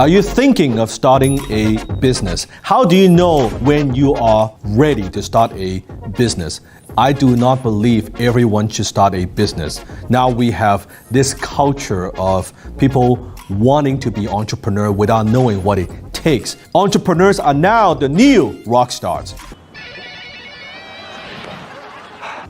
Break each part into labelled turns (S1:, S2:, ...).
S1: Are you thinking of starting a business? How do you know when you are ready to start a business? I do not believe everyone should start a business. Now we have this culture of people wanting to be entrepreneur without knowing what it takes. Entrepreneurs are now the new rock stars.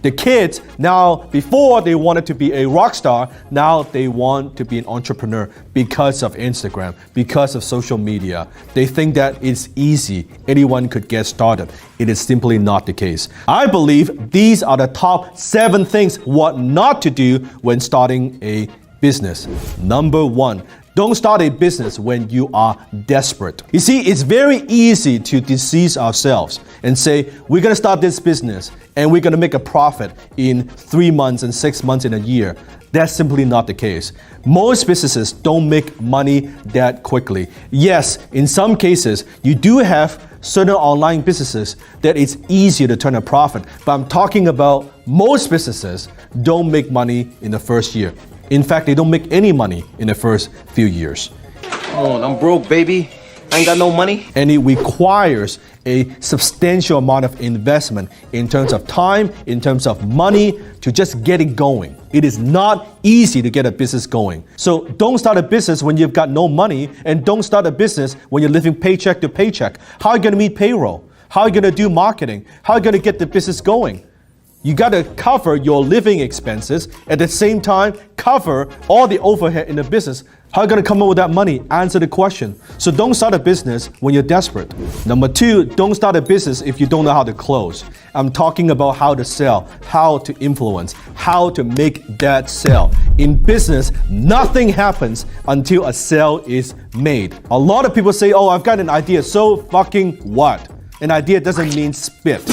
S1: The kids now, before they wanted to be a rock star, now they want to be an entrepreneur because of Instagram, because of social media. They think that it's easy. Anyone could get started. It is simply not the case. I believe these are the top 7 things what not to do when starting a business. Number 1, don't start a business when you are desperate. You see, it's very easy to deceive ourselves and say, we're gonna start this business and we're gonna make a profit in 3 months and 6 months in a year. That's simply not the case. Most businesses don't make money that quickly. Yes, in some cases, you do have certain online businesses that it's easier to turn a profit, but I'm talking about most businesses don't make money in the first year. In fact, they don't make any money in the first few years.
S2: Come on, I'm broke, baby. I ain't got no money.
S1: And it requires a substantial amount of investment in terms of time, in terms of money, to just get it going. It is not easy to get a business going. So don't start a business when you've got no money, and don't start a business when you're living paycheck to paycheck. How are you gonna meet payroll? How are you gonna do marketing? How are you gonna get the business going? You gotta cover your living expenses, at the same time, cover all the overhead in the business. How are you gonna come up with that money? Answer the question. So don't start a business when you're desperate. Number 2, don't start a business if you don't know how to close. I'm talking about how to sell, how to influence, how to make that sell. In business, nothing happens until a sale is made. A lot of people say, oh, I've got an idea, so fucking what? An idea doesn't mean spit.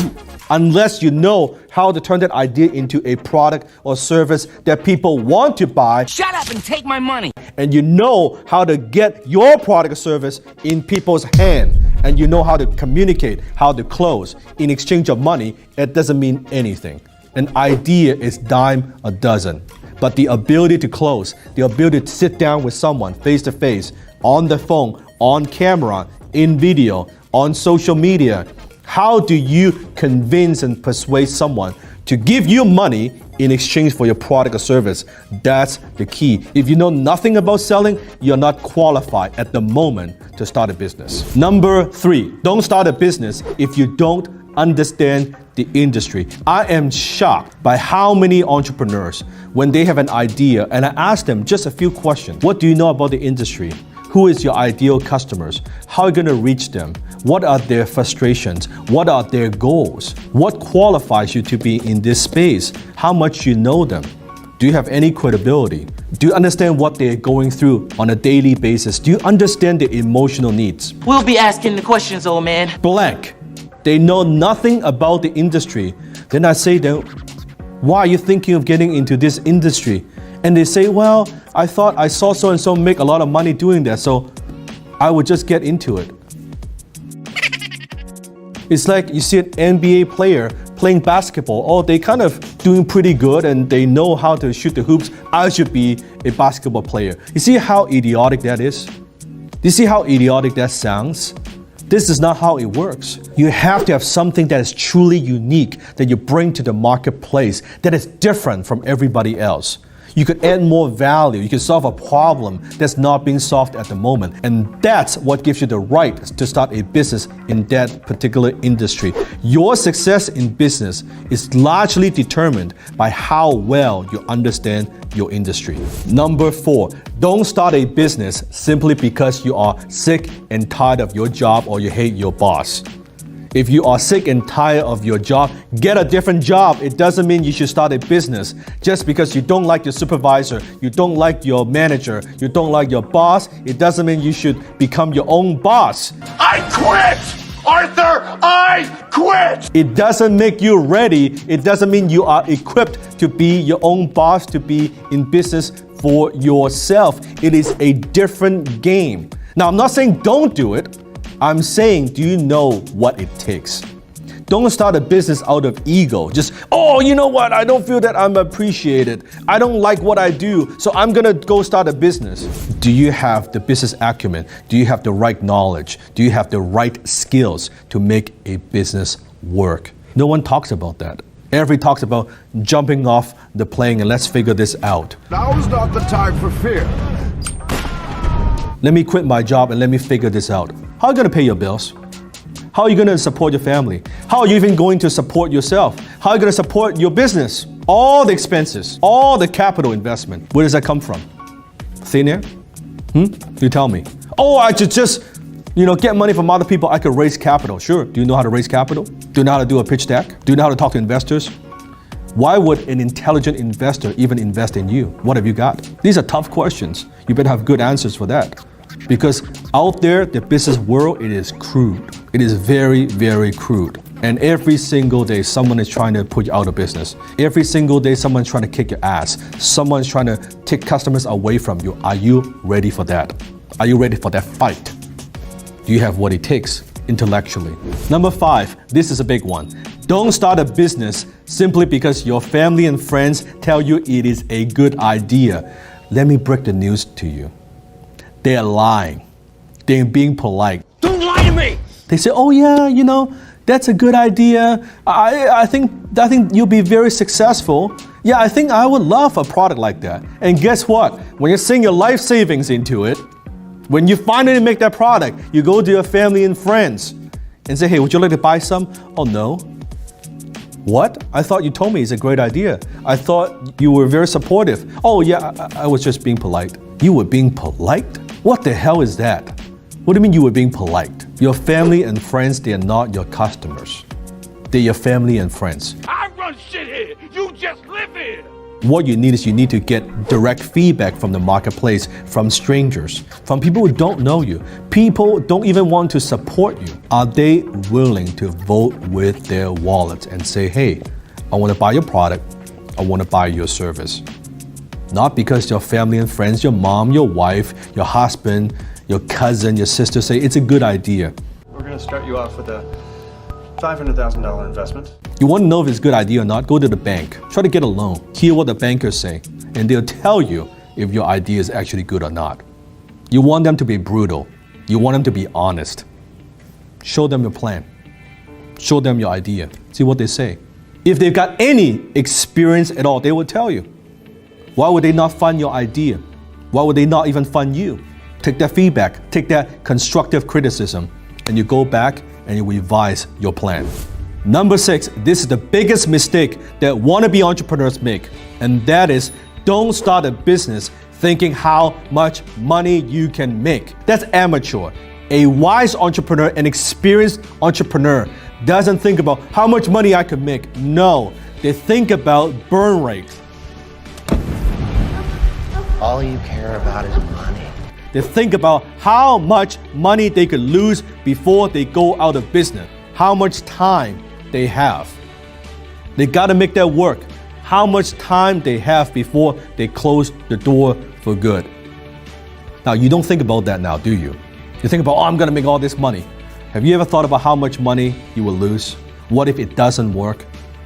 S1: Unless you know how to turn that idea into a product or service that people want to buy.
S2: Shut up and take my money.
S1: And you know how to get your product or service in people's hand. And you know how to communicate, how to close. In exchange of money, it doesn't mean anything. An idea is dime a dozen. But the ability to close, the ability to sit down with someone face to face, on the phone, on camera, in video, on social media, how do you convince and persuade someone to give you money in exchange for your product or service? That's the key. If you know nothing about selling, you're not qualified at the moment to start a business. Number 3, don't start a business if you don't understand the industry. I am shocked by how many entrepreneurs, when they have an idea, and I ask them just a few questions. What do you know about the industry? Who is your ideal customers? How are you gonna reach them? What are their frustrations? What are their goals? What qualifies you to be in this space? How much you know them? Do you have any credibility? Do you understand what they're going through on a daily basis? Do you understand their emotional needs?
S2: We'll be asking the questions, old man.
S1: Blank. They know nothing about the industry. Then I say to them, why are you thinking of getting into this industry? And they say, well, I thought I saw so-and-so make a lot of money doing that, so I would just get into it. It's like you see an NBA player playing basketball. Oh, they kind of doing pretty good and they know how to shoot the hoops. I should be a basketball player. You see how idiotic that is? Do you see how idiotic that sounds? This is not how it works. You have to have something that is truly unique that you bring to the marketplace that is different from everybody else. You could add more value. You can solve a problem that's not being solved at the moment. And that's what gives you the right to start a business in that particular industry. Your success in business is largely determined by how well you understand your industry. Number 4, don't start a business simply because you are sick and tired of your job or you hate your boss. If you are sick and tired of your job, get a different job. It doesn't mean you should start a business. Just because you don't like your supervisor, you don't like your manager, you don't like your boss, it doesn't mean you should become your own boss.
S3: I quit! Arthur, I quit!
S1: It doesn't make you ready. It doesn't mean you are equipped to be your own boss, to be in business for yourself. It is a different game. Now, I'm not saying don't do it. I'm saying, do you know what it takes? Don't start a business out of ego. Just, oh, you know what? I don't feel that I'm appreciated. I don't like what I do, so I'm gonna go start a business. Do you have the business acumen? Do you have the right knowledge? Do you have the right skills to make a business work? No one talks about that. Everybody talks about jumping off the plane and let's figure this out.
S3: Now is not the time for fear.
S1: Let me quit my job and let me figure this out. How are you gonna pay your bills? How are you going to support your family? How are you even going to support yourself? How are you going to support your business? All the expenses, all the capital investment. Where does that come from? Thin air? You tell me. Oh, I should just, get money from other people. I could raise capital. Sure. Do you know how to raise capital? Do you know how to do a pitch deck? Do you know how to talk to investors? Why would an intelligent investor even invest in you? What have you got? These are tough questions. You better have good answers for that. Because out there, the business world, it is crude. It is very, very crude. And every single day, someone is trying to put you out of business. Every single day, someone's trying to kick your ass. Someone's trying to take customers away from you. Are you ready for that? Are you ready for that fight? Do you have what it takes intellectually? Number 5, this is a big one. Don't start a business simply because your family and friends tell you it is a good idea. Let me break the news to you. They're lying. They're being polite.
S3: Don't lie to me!
S1: They say, oh yeah, that's a good idea. I think you'll be very successful. Yeah, I think I would love a product like that. And guess what? When you're seeing your life savings into it, when you finally make that product, you go to your family and friends and say, hey, would you like to buy some? Oh no. What? I thought you told me it's a great idea. I thought you were very supportive. Oh yeah, I was just being polite. You were being polite? What the hell is that? What do you mean you were being polite? Your family and friends, they are not your customers. They're your family and friends.
S3: I run shit here. You just live here.
S1: What you need is you need to get direct feedback from the marketplace, from strangers, from people who don't know you. People don't even want to support you. Are they willing to vote with their wallets and say, hey, I want to buy your product, I want to buy your service? Not because your family and friends, your mom, your wife, your husband, your cousin, your sister say it's a good idea.
S4: We're going to start you off with a $500,000 investment.
S1: You want to know if it's a good idea or not? Go to the bank. Try to get a loan. Hear what the bankers say, and they'll tell you if your idea is actually good or not. You want them to be brutal. You want them to be honest. Show them your plan. Show them your idea. See what they say. If they've got any experience at all, they will tell you. Why would they not fund your idea? Why would they not even fund you? Take that feedback, take that constructive criticism, and you go back and you revise your plan. Number 6, this is the biggest mistake that wannabe entrepreneurs make, and that is don't start a business thinking how much money you can make. That's amateur. A wise entrepreneur, an experienced entrepreneur, doesn't think about how much money I could make. No, they think about burn rate.
S2: All you care about is money.
S1: They think about how much money they could lose before they go out of business, how much time they have. They gotta make that work. How much time they have before they close the door for good. Now, you don't think about that now, do you? You think about, I'm gonna make all this money. Have you ever thought about how much money you will lose? What if it doesn't work?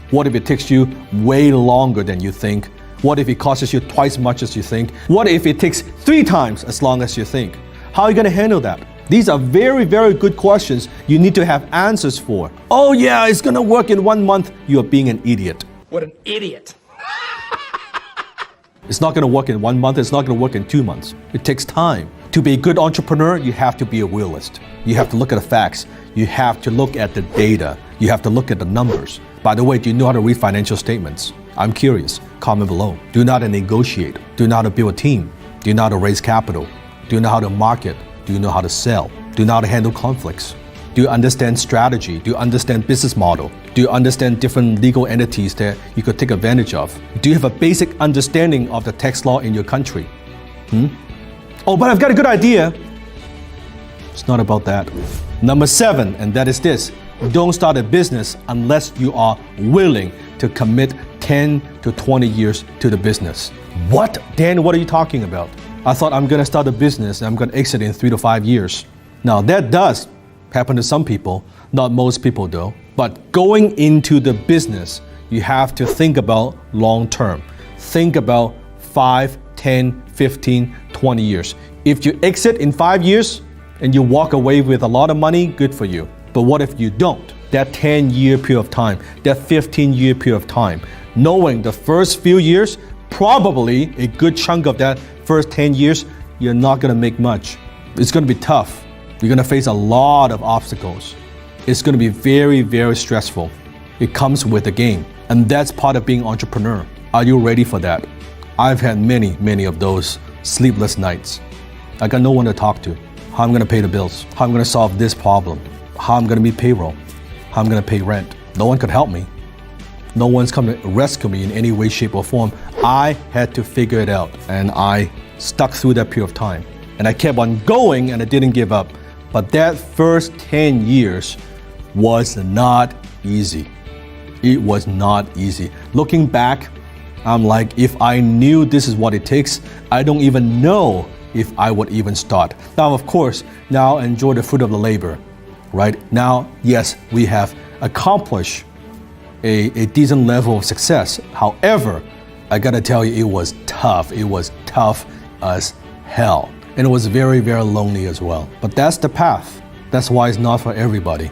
S1: What if it takes you way longer than you think? What if it costs you twice as much as you think? What if it takes 3 times as long as you think? How are you going to handle that? These are very, very good questions you need to have answers for. Oh yeah, it's going to work in 1 month. You are being an idiot.
S3: What an idiot.
S1: It's not going to work in 1 month. It's not going to work in 2 months. It takes time. To be a good entrepreneur, you have to be a realist. You have to look at the facts. You have to look at the data. You have to look at the numbers. By the way, do you know how to read financial statements? I'm curious. Comment below. Do you know how to negotiate? Do you know how to build a team? Do you know how to raise capital? Do you know how to market? Do you know how to sell? Do you know how to handle conflicts? Do you understand strategy? Do you understand business model? Do you understand different legal entities that you could take advantage of? Do you have a basic understanding of the tax law in your country? Oh, but I've got a good idea. It's not about that. Number 7, and that is this. Don't start a business unless you are willing to commit 10 to 20 years to the business. What? Dan, what are you talking about? I thought I'm gonna start a business and I'm gonna exit in 3 to 5 years. Now that does happen to some people, not most people though. But going into the business, you have to think about long term. Think about 5, 10, 15, 20 years. If you exit in 5 years and you walk away with a lot of money, good for you. But what if you don't? That 10-year period of time, that 15-year period of time, knowing the first few years, probably a good chunk of that first 10 years, you're not gonna make much. It's gonna be tough. You're gonna face a lot of obstacles. It's gonna be very, very stressful. It comes with the game. And that's part of being an entrepreneur. Are you ready for that? I've had many of those sleepless nights. I got no one to talk to. How I'm gonna pay the bills? How I'm gonna solve this problem? How I'm gonna meet payroll? How I'm gonna pay rent? No one could help me. No one's come to rescue me in any way, shape, or form. I had to figure it out, and I stuck through that period of time. And I kept on going, and I didn't give up. But that first 10 years was not easy. It was not easy. Looking back, I'm like, if I knew this is what it takes, I don't even know if I would even start. Now, of course, now enjoy the fruit of the labor, right? Now, yes, we have accomplished a decent level of success. However, I gotta tell you, it was tough. It was tough as hell. And it was very, very lonely as well. But that's the path. That's why it's not for everybody.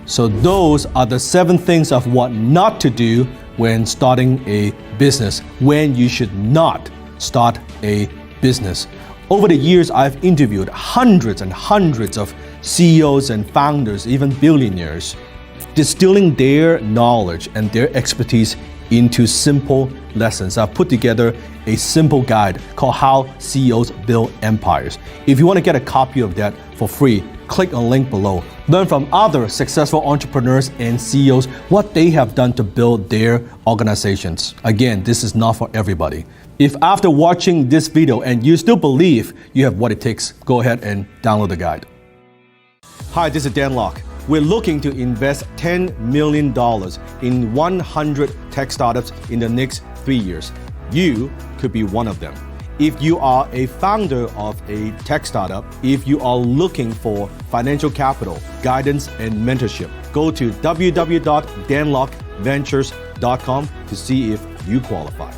S1: So those are the 7 things of what not to do when starting a business, when you should not start a business. Over the years, I've interviewed hundreds and hundreds of CEOs and founders, even billionaires, distilling their knowledge and their expertise into simple lessons. I've put together a simple guide called How CEOs Build Empires. If you want to get a copy of that for free, click on the link below. Learn from other successful entrepreneurs and CEOs what they have done to build their organizations. Again, this is not for everybody. If after watching this video and you still believe you have what it takes, go ahead and download the guide. Hi, this is Dan Lok. We're looking to invest $10 million in 100 tech startups in the next 3 years. You could be one of them. If you are a founder of a tech startup, if you are looking for financial capital, guidance, and mentorship, go to www.danlokventures.com to see if you qualify.